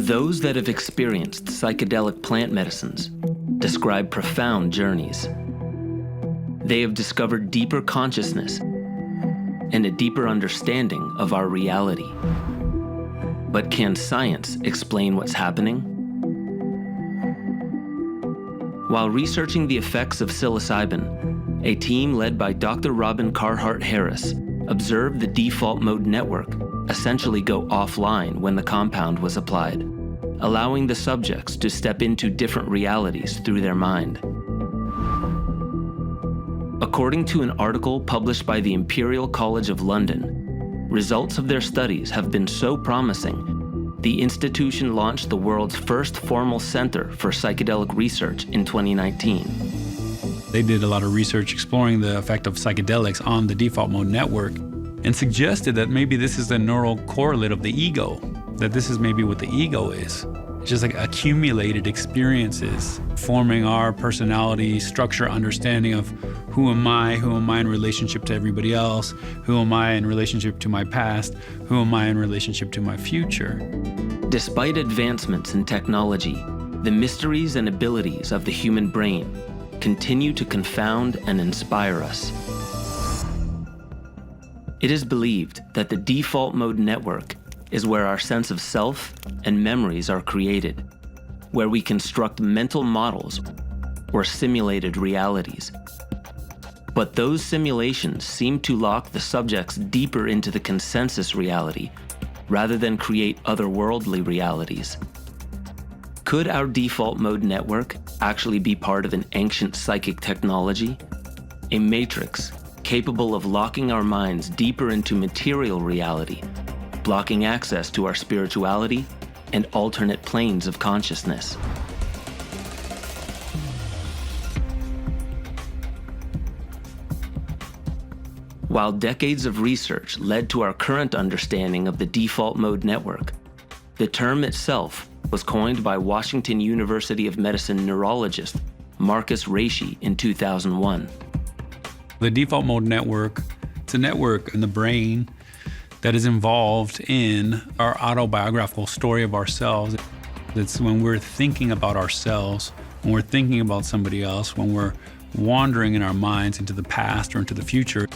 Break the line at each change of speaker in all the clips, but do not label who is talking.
Those that have experienced psychedelic plant medicines describe profound journeys. They have discovered deeper consciousness and a deeper understanding of our reality. But can science explain what's happening? While researching the effects of psilocybin, a team led by Dr. Robin Carhart-Harris observed the default mode network essentially go offline when the compound was applied, allowing the subjects to step into different realities through their mind. According to an article published by the Imperial College of London, results of their studies have been so promising, the institution launched the world's first formal center for psychedelic research in 2019.
They did a lot of research exploring the effect of psychedelics on the default mode network and suggested that maybe this is the neural correlate of the ego, that this is maybe what the ego is. It's just like accumulated experiences forming our personality, structure, understanding of who am I in relationship to everybody else, who am I in relationship to my past, who am I in relationship to my future.
Despite advancements in technology, the mysteries and abilities of the human brain continue to confound and inspire us. It is believed that the default mode network is where our sense of self and memories are created, where we construct mental models or simulated realities. But those simulations seem to lock the subjects deeper into the consensus reality rather than create otherworldly realities. Could our default mode network actually be part of an ancient psychic technology? A matrix capable of locking our minds deeper into material reality, blocking access to our spirituality and alternate planes of consciousness. While decades of research led to our current understanding of the default mode network, the term itself was coined by Washington University of Medicine neurologist Marcus Reishi in 2001.
The default mode network, it's a network in the brain that is involved in our autobiographical story of ourselves. It's when we're thinking about ourselves, when we're thinking about somebody else, when we're wandering in our minds into the past or into the future.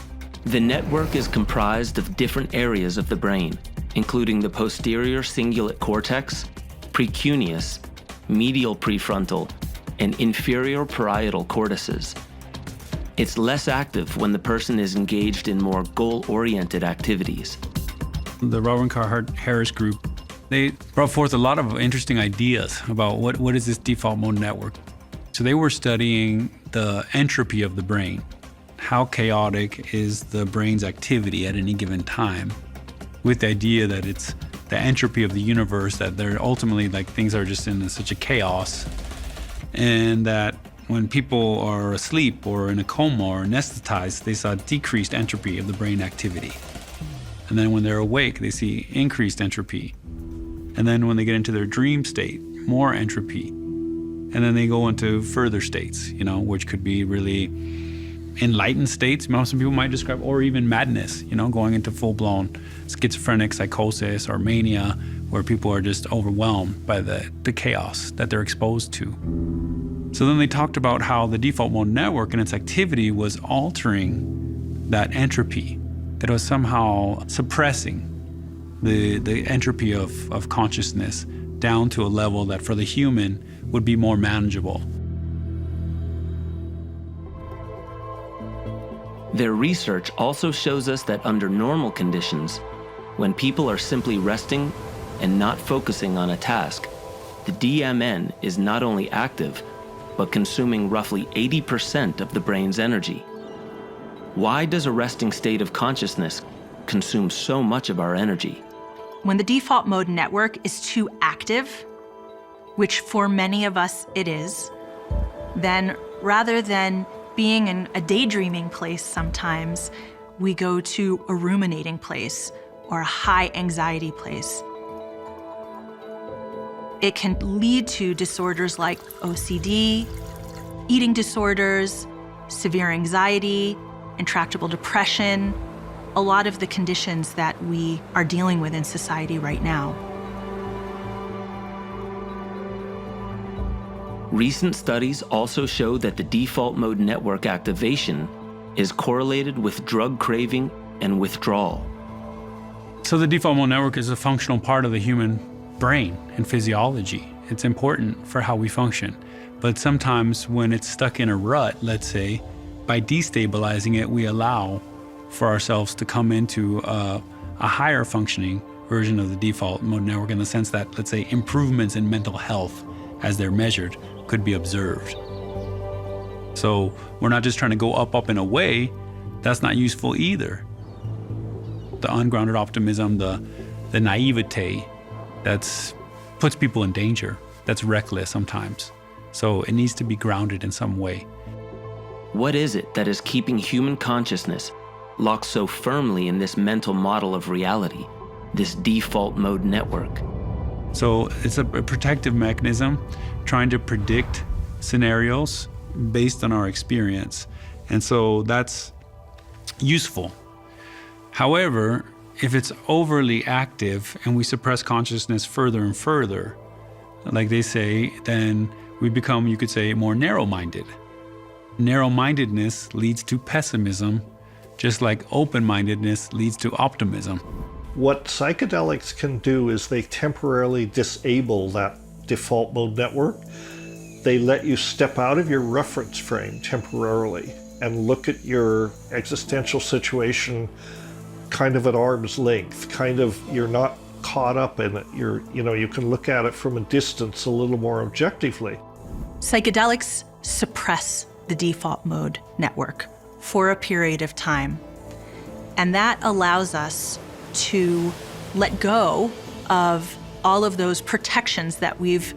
The network is comprised of different areas of the brain, including the posterior cingulate cortex, precuneus, medial prefrontal, and inferior parietal cortices. It's less active when the person is engaged in more goal-oriented activities.
The Robin Carhart-Harris group, they brought forth a lot of interesting ideas about what is this default mode network. So they were studying the entropy of the brain. How chaotic is the brain's activity at any given time, with the idea that it's the entropy of the universe, that they're ultimately like things are just in such a chaos, and that when people are asleep or in a coma or anesthetized, they saw decreased entropy of the brain activity. And then when they're awake, they see increased entropy. And then when they get into their dream state, more entropy. And then they go into further states, which could be really enlightened states, some people might describe, or even madness, going into full-blown schizophrenic psychosis or mania, where people are just overwhelmed by the chaos that they're exposed to. So then they talked about how the default mode network and its activity was altering that entropy, that it was somehow suppressing the entropy of consciousness down to a level that for the human would be more manageable.
Their research also shows us that under normal conditions, when people are simply resting and not focusing on a task, the DMN is not only active, but consuming roughly 80% of the brain's energy. Why does a resting state of consciousness consume so much of our energy?
When the default mode network is too active, which for many of us it is, then rather than being in a daydreaming place sometimes, we go to a ruminating place or a high anxiety place. It can lead to disorders like OCD, eating disorders, severe anxiety, intractable depression, a lot of the conditions that we are dealing with in society right now.
Recent studies also show that the default mode network activation is correlated with drug craving and withdrawal.
So the default mode network is a functional part of the human brain and physiology. It's important for how we function. But sometimes when it's stuck in a rut, let's say, by destabilizing it, we allow for ourselves to come into a higher functioning version of the default mode network, in the sense that, let's say, improvements in mental health as they're measured could be observed. So we're not just trying to go up, up, and away. That's not useful either. The ungrounded optimism, the naivete, that's puts people in danger. That's reckless sometimes. So it needs to be grounded in some way.
What is it that is keeping human consciousness locked so firmly in this mental model of reality, this default mode network?
So it's a protective mechanism trying to predict scenarios based on our experience. And so that's useful. However, if it's overly active and we suppress consciousness further and further, like they say, then we become, you could say, more narrow-minded. Narrow-mindedness leads to pessimism, just like open-mindedness leads to optimism.
What psychedelics can do is they temporarily disable that default mode network. They let you step out of your reference frame temporarily and look at your existential situation kind of at arm's length, kind of, you're not caught up in it. You can look at it from a distance a little more objectively.
Psychedelics suppress the default mode network for a period of time. And that allows us to let go of all of those protections that we've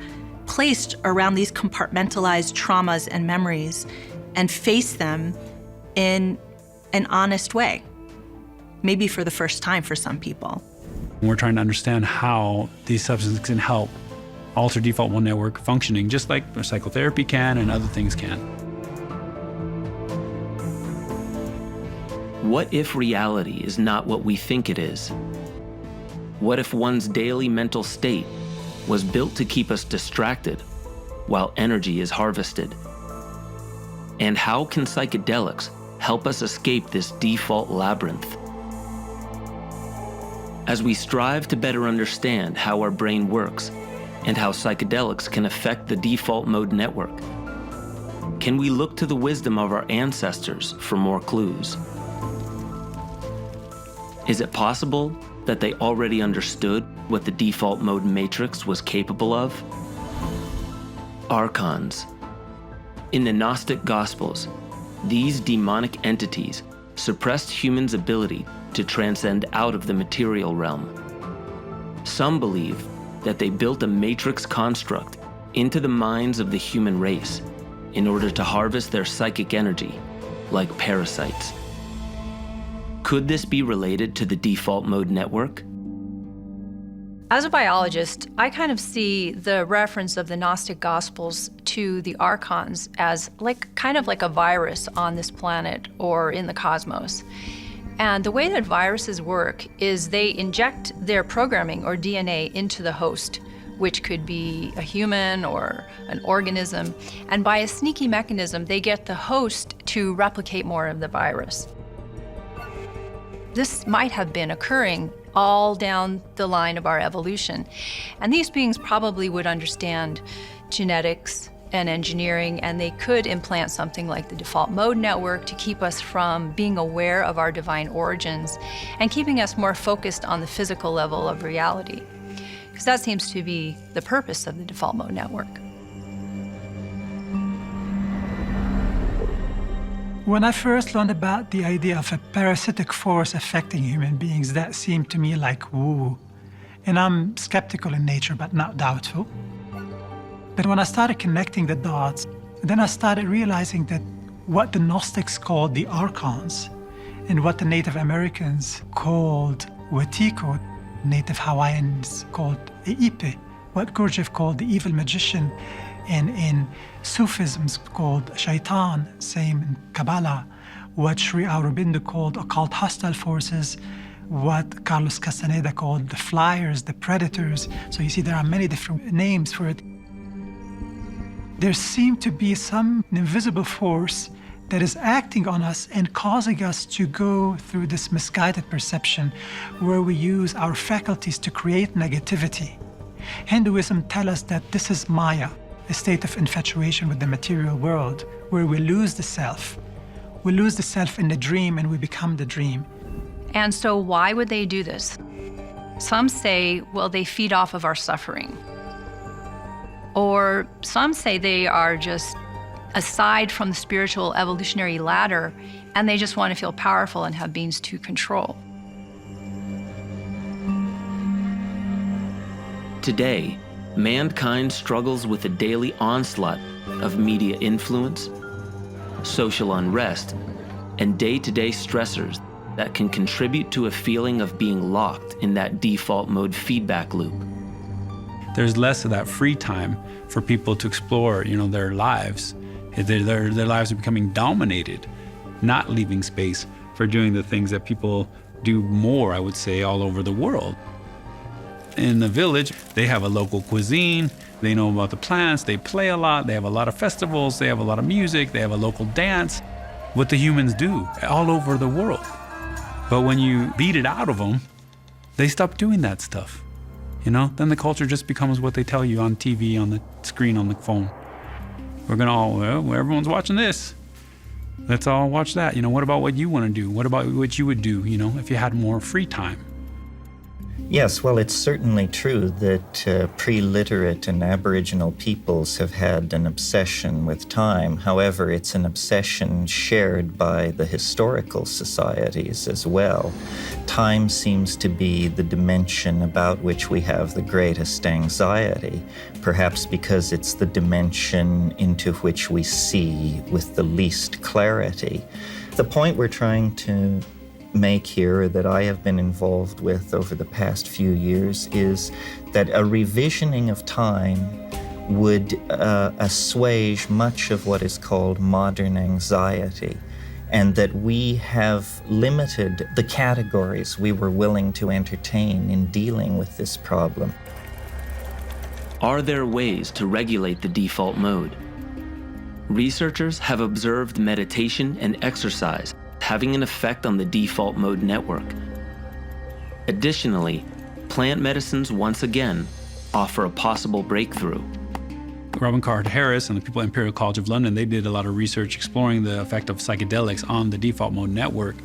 placed around these compartmentalized traumas and memories and face them in an honest way, maybe for the first time for some people.
We're trying to understand how these substances can help alter default mode network functioning, just like psychotherapy can and other things can.
What if reality is not what we think it is? What if one's daily mental state was built to keep us distracted while energy is harvested? And how can psychedelics help us escape this default labyrinth? As we strive to better understand how our brain works and how psychedelics can affect the default mode network, can we look to the wisdom of our ancestors for more clues? Is it possible that they already understood what the default mode matrix was capable of? Archons. In the Gnostic Gospels, these demonic entities suppressed humans' ability to transcend out of the material realm. Some believe that they built a matrix construct into the minds of the human race in order to harvest their psychic energy, like parasites. Could this be related to the default mode network?
As a biologist, I kind of see the reference of the Gnostic Gospels to the Archons as kind of like a virus on this planet or in the cosmos. And the way that viruses work is they inject their programming or DNA into the host, which could be a human or an organism. And by a sneaky mechanism, they get the host to replicate more of the virus. This might have been occurring all down the line of our evolution. And these beings probably would understand genetics and engineering, and they could implant something like the default mode network to keep us from being aware of our divine origins and keeping us more focused on the physical level of reality. Because that seems to be the purpose of the default mode network.
When I first learned about the idea of a parasitic force affecting human beings, that seemed to me like woo. And I'm skeptical in nature, but not doubtful. But when I started connecting the dots, then I started realizing that what the Gnostics called the Archons and what the Native Americans called Wetiko, Native Hawaiians called Eipe, what Gurdjieff called the evil magician, and in Sufism called Shaitan, same in Kabbalah, what Sri Aurobindo called occult hostile forces, what Carlos Castaneda called the flyers, the predators. So you see there are many different names for it. there seems to be some invisible force that is acting on us and causing us to go through this misguided perception where we use our faculties to create negativity. Hinduism tells us that this is Maya, a state of infatuation with the material world, where we lose the self. We lose the self in the dream and we become the dream.
And so why would they do this? Some say, well, they feed off of our suffering. Or some say they are just aside from the spiritual evolutionary ladder, and they just want to feel powerful and have beings to control.
Today, mankind struggles with a daily onslaught of media influence, social unrest, and day-to-day stressors that can contribute to a feeling of being locked in that default mode feedback loop.
There's less of that free time for people to explore, their lives. Their lives are becoming dominated, not leaving space for doing the things that people do more, I would say, all over the world. In the village, they have a local cuisine, they know about the plants, they play a lot, they have a lot of festivals, they have a lot of music, they have a local dance. What the humans do all over the world. But when you beat it out of them, they stop doing that stuff. Then the culture just becomes what they tell you on TV, on the screen, on the phone. We're gonna everyone's watching this. Let's all watch that. What about what you want to do? What about what you would do, if you had more free time?
Yes, well, it's certainly true that pre-literate and Aboriginal peoples have had an obsession with time. However, it's an obsession shared by the historical societies as well. Time seems to be the dimension about which we have the greatest anxiety, perhaps because it's the dimension into which we see with the least clarity. The point we're trying to make here, that I have been involved with over the past few years, is that a revisioning of time would assuage much of what is called modern anxiety, and that we have limited the categories we were willing to entertain in dealing with this problem.
Are there ways to regulate the default mode? Researchers have observed meditation and exercise having an effect on the default mode network. Additionally, plant medicines once again offer a possible breakthrough.
Robin Carhart-Harris and the people at Imperial College of London, they did a lot of research exploring the effect of psychedelics on the default mode network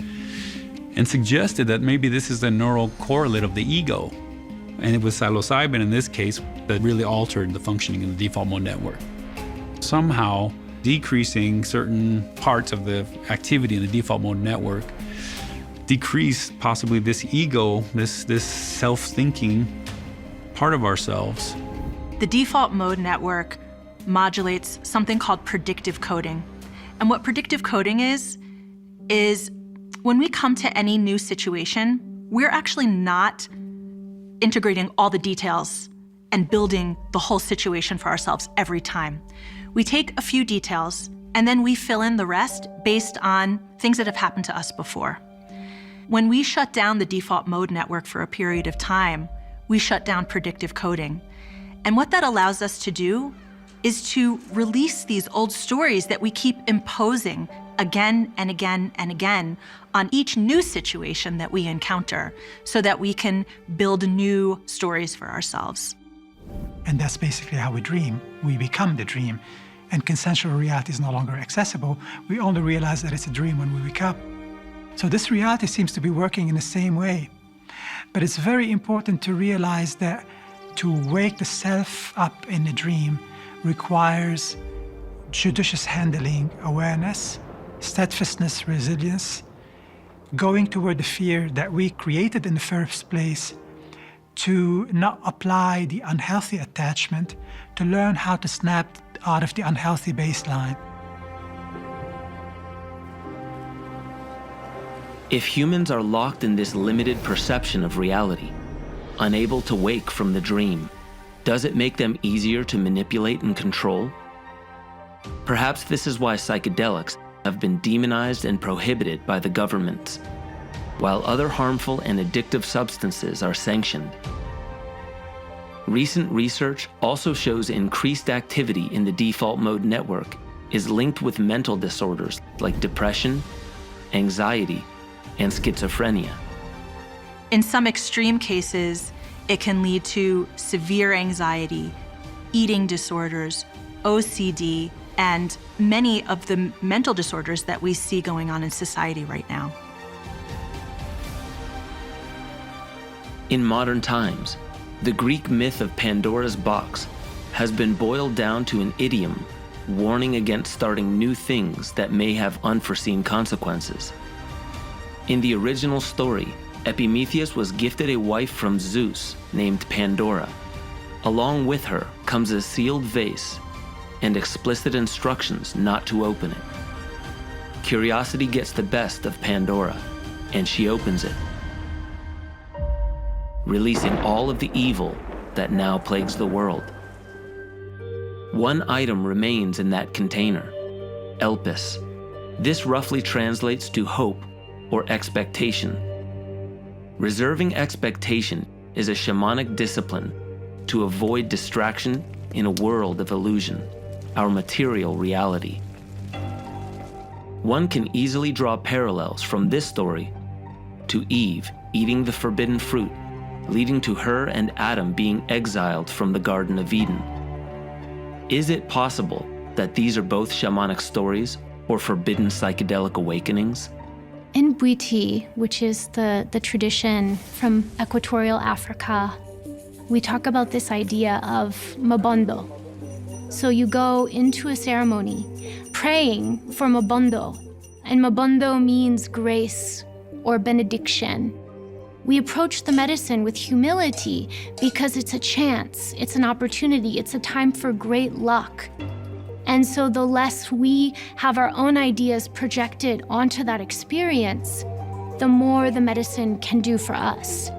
and suggested that maybe this is the neural correlate of the ego. And it was psilocybin in this case that really altered the functioning of the default mode network. Somehow, decreasing certain parts of the activity in the default mode network decrease possibly this ego, this self-thinking part of ourselves.
The default mode network modulates something called predictive coding. And what predictive coding is when we come to any new situation, we're actually not integrating all the details and building the whole situation for ourselves every time. We take a few details and then we fill in the rest based on things that have happened to us before. When we shut down the default mode network for a period of time, we shut down predictive coding. And what that allows us to do is to release these old stories that we keep imposing again and again and again on each new situation that we encounter so that we can build new stories for ourselves.
And that's basically how we dream. We become the dream. And consensual reality is no longer accessible. We only realize that it's a dream when we wake up. So this reality seems to be working in the same way. But it's very important to realize that to wake the self up in the dream requires judicious handling, awareness, steadfastness, resilience, going toward the fear that we created in the first place, to not apply the unhealthy attachment, to learn how to snap out of the unhealthy baseline.
If humans are locked in this limited perception of reality, unable to wake from the dream, does it make them easier to manipulate and control? Perhaps this is why psychedelics have been demonized and prohibited by the governments, while other harmful and addictive substances are sanctioned. Recent research also shows increased activity in the default mode network is linked with mental disorders like depression, anxiety, and schizophrenia.
In some extreme cases, it can lead to severe anxiety, eating disorders, OCD, and many of the mental disorders that we see going on in society right now.
In modern times, the Greek myth of Pandora's box has been boiled down to an idiom warning against starting new things that may have unforeseen consequences. In the original story, Epimetheus was gifted a wife from Zeus named Pandora. Along with her comes a sealed vase and explicit instructions not to open it. Curiosity gets the best of Pandora, and she opens it, releasing all of the evil that now plagues the world. One item remains in that container, Elpis. This roughly translates to hope or expectation. Reserving expectation is a shamanic discipline to avoid distraction in a world of illusion, our material reality. One can easily draw parallels from this story to Eve eating the forbidden fruit, leading to her and Adam being exiled from the Garden of Eden. Is it possible that these are both shamanic stories or forbidden psychedelic awakenings?
In Bwiti, which is the tradition from equatorial Africa, we talk about this idea of mabondo. So you go into a ceremony praying for mabondo, and mabondo means grace or benediction. We approach the medicine with humility because it's a chance, it's an opportunity, it's a time for great luck. And so the less we have our own ideas projected onto that experience, the more the medicine can do for us.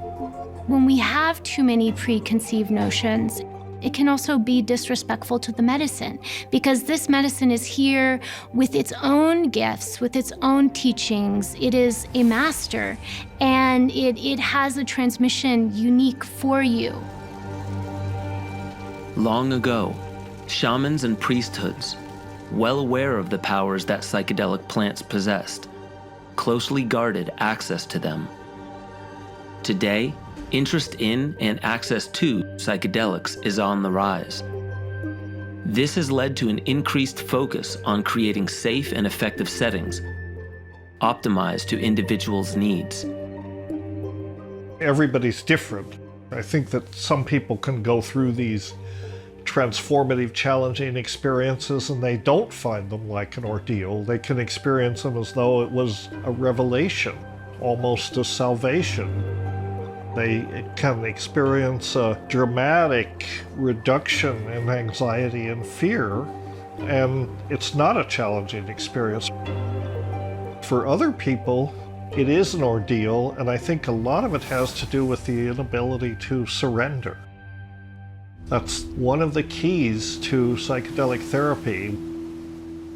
When we have too many preconceived notions, it can also be disrespectful to the medicine, because this medicine is here with its own gifts, with its own teachings. It is a master, and it has a transmission unique for you.
Long ago, shamans and priesthoods, well aware of the powers that psychedelic plants possessed, closely guarded access to them. Today, interest in and access to psychedelics is on the rise. This has led to an increased focus on creating safe and effective settings, optimized to individuals' needs.
Everybody's different. I think that some people can go through these transformative, challenging experiences and they don't find them like an ordeal. They can experience them as though it was a revelation, almost a salvation. They can experience a dramatic reduction in anxiety and fear, and it's not a challenging experience. For other people, it is an ordeal, and I think a lot of it has to do with the inability to surrender. That's one of the keys to psychedelic therapy.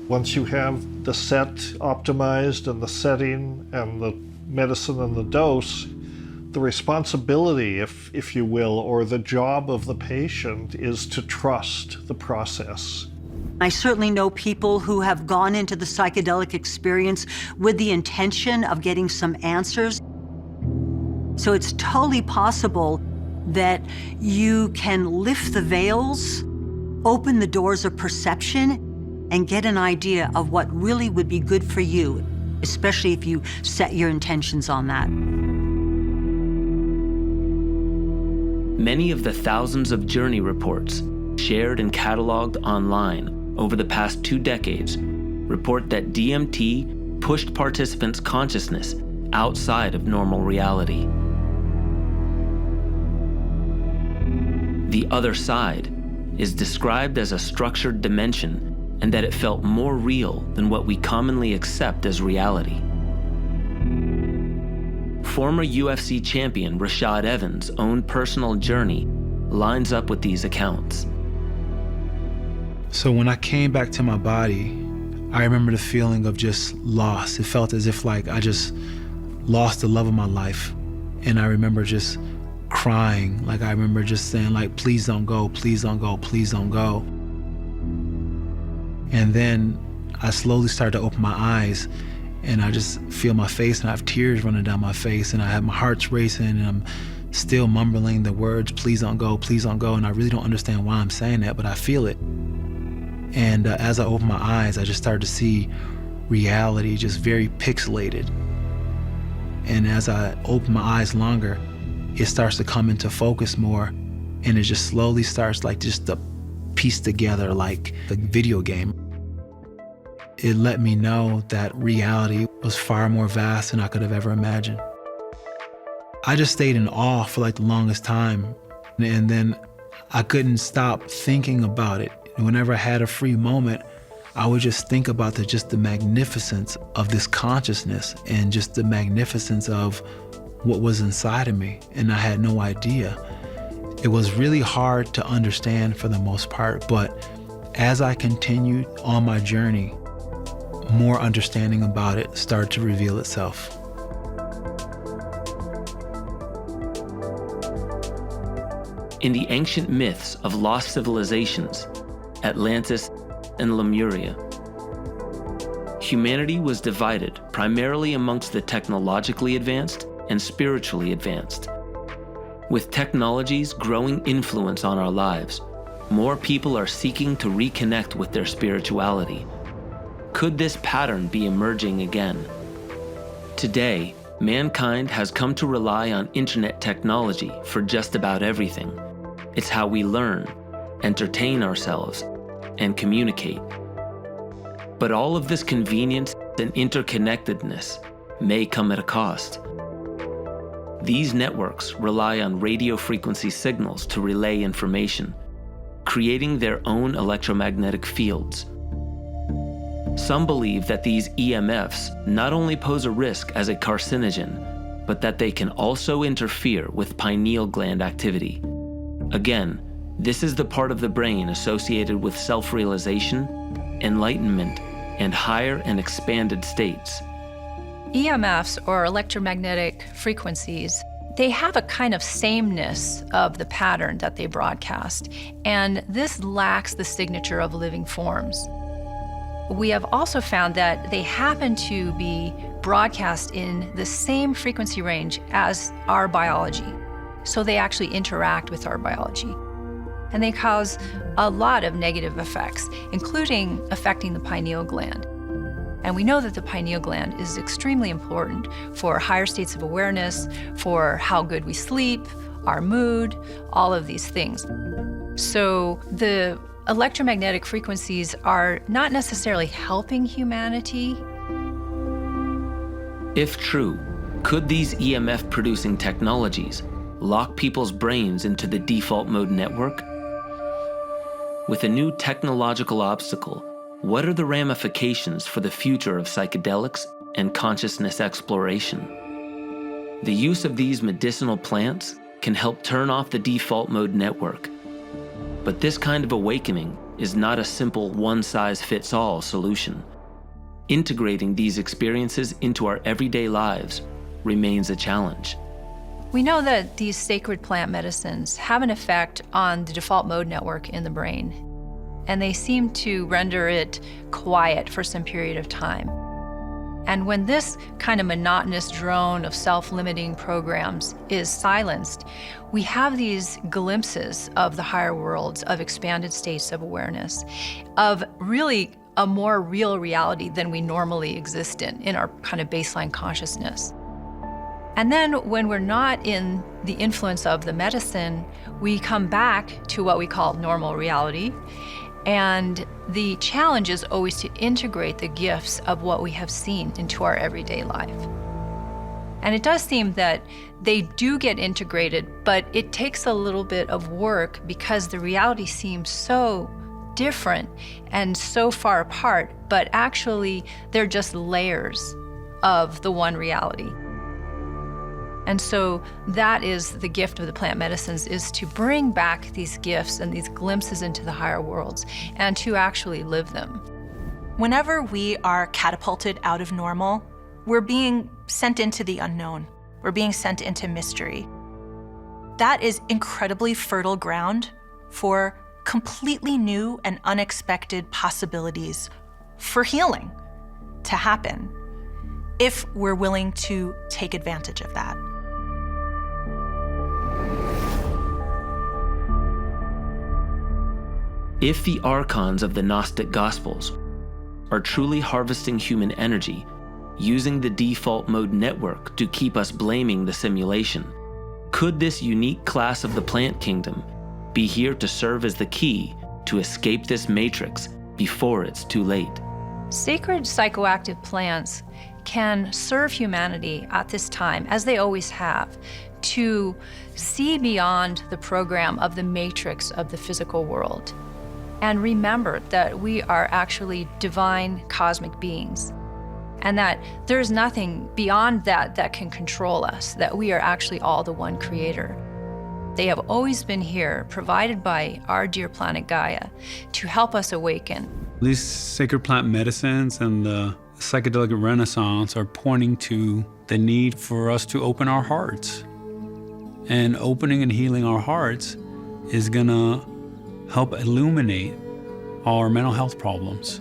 Once you have the set optimized and the setting and the medicine and the dose, the responsibility, if you will, or the job of the patient is to trust the process.
I certainly know people who have gone into the psychedelic experience with the intention of getting some answers. So it's totally possible that you can lift the veils, open the doors of perception, and get an idea of what really would be good for you, especially if you set your intentions on that.
Many of the thousands of journey reports shared and cataloged online over the past 2 decades report that DMT pushed participants' consciousness outside of normal reality. The other side is described as a structured dimension, and that it felt more real than what we commonly accept as reality. Former UFC champion Rashad Evans' own personal journey lines up with these accounts.
So when I came back to my body, I remember the feeling of just loss. It felt as if like I just lost the love of my life. And I remember just crying. Like I remember just saying like, please don't go, please don't go, please don't go. And then I slowly started to open my eyes, and I just feel my face, and I have tears running down my face, and I have my heart's racing, and I'm still mumbling the words, please don't go, and I really don't understand why I'm saying that, but I feel it. And as I opened my eyes, I just started to see reality just very pixelated. And as I open my eyes longer, it starts to come into focus more, and it just slowly starts like just to piece together like a video game. It let me know that reality was far more vast than I could have ever imagined. I just stayed in awe for like the longest time, and then I couldn't stop thinking about it. Whenever I had a free moment, I would just think about the magnificence of this consciousness and just the magnificence of what was inside of me, and I had no idea. It was really hard to understand for the most part, but as I continued on my journey, more understanding about it started to reveal itself.
In the ancient myths of lost civilizations, Atlantis and Lemuria, humanity was divided primarily amongst the technologically advanced and spiritually advanced. With technology's growing influence on our lives, more people are seeking to reconnect with their spirituality. Could this pattern be emerging again? Today, mankind has come to rely on internet technology for just about everything. It's how we learn, entertain ourselves, and communicate. But all of this convenience and interconnectedness may come at a cost. These networks rely on radio frequency signals to relay information, creating their own electromagnetic fields. Some believe that these EMFs not only pose a risk as a carcinogen, but that they can also interfere with pineal gland activity. Again, this is the part of the brain associated with self-realization, enlightenment, and higher and expanded states.
EMFs, or electromagnetic frequencies, they have a kind of sameness of the pattern that they broadcast, and this lacks the signature of living forms. We have also found that they happen to be broadcast in the same frequency range as our biology, so they actually interact with our biology. And they cause a lot of negative effects, including affecting the pineal gland. And we know that the pineal gland is extremely important for higher states of awareness, for how good we sleep, our mood, all of these things. So the electromagnetic frequencies are not necessarily helping humanity.
If true, could these EMF-producing technologies lock people's brains into the default mode network? With a new technological obstacle, what are the ramifications for the future of psychedelics and consciousness exploration? The use of these medicinal plants can help turn off the default mode network. But this kind of awakening is not a simple one-size-fits-all solution. Integrating these experiences into our everyday lives remains a challenge.
We know that these sacred plant medicines have an effect on the default mode network in the brain, and they seem to render it quiet for some period of time. And when this kind of monotonous drone of self-limiting programs is silenced, we have these glimpses of the higher worlds, of expanded states of awareness, of really a more real reality than we normally exist in our kind of baseline consciousness. And then when we're not in the influence of the medicine, we come back to what we call normal reality. And the challenge is always to integrate the gifts of what we have seen into our everyday life. And it does seem that they do get integrated, but it takes a little bit of work because the reality seems so different and so far apart, but actually they're just layers of the one reality. And so that is the gift of the plant medicines, is to bring back these gifts and these glimpses into the higher worlds and to actually live them.
Whenever we are catapulted out of normal, we're being sent into the unknown. We're being sent into mystery. that is incredibly fertile ground for completely new and unexpected possibilities for healing to happen if we're willing to take advantage of that.
If the archons of the Gnostic Gospels are truly harvesting human energy, using the default mode network to keep us blaming the simulation, could this unique class of the plant kingdom be here to serve as the key to escape this matrix before it's too late?
Sacred psychoactive plants can serve humanity at this time, as they always have, to see beyond the program of the matrix of the physical world and remember that we are actually divine cosmic beings and that there's nothing beyond that that can control us, that we are actually all the one creator. They have always been here, provided by our dear planet Gaia, to help us awaken.
These sacred plant medicines and the psychedelic renaissance are pointing to the need for us to open our hearts. And opening and healing our hearts is gonna help illuminate our mental health problems.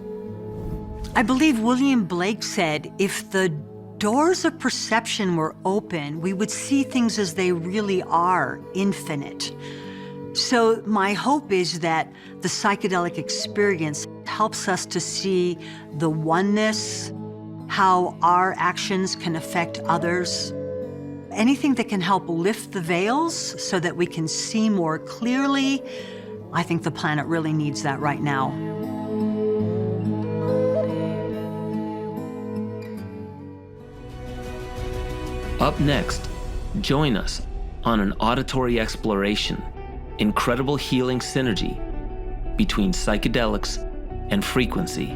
I believe William Blake said, if the doors of perception were open, we would see things as they really are, infinite. So my hope is that the psychedelic experience helps us to see the oneness, how our actions can affect others, anything that can help lift the veils so that we can see more clearly. I think the planet really needs that right now.
Up next, join us on an auditory exploration, incredible healing synergy between psychedelics and frequency.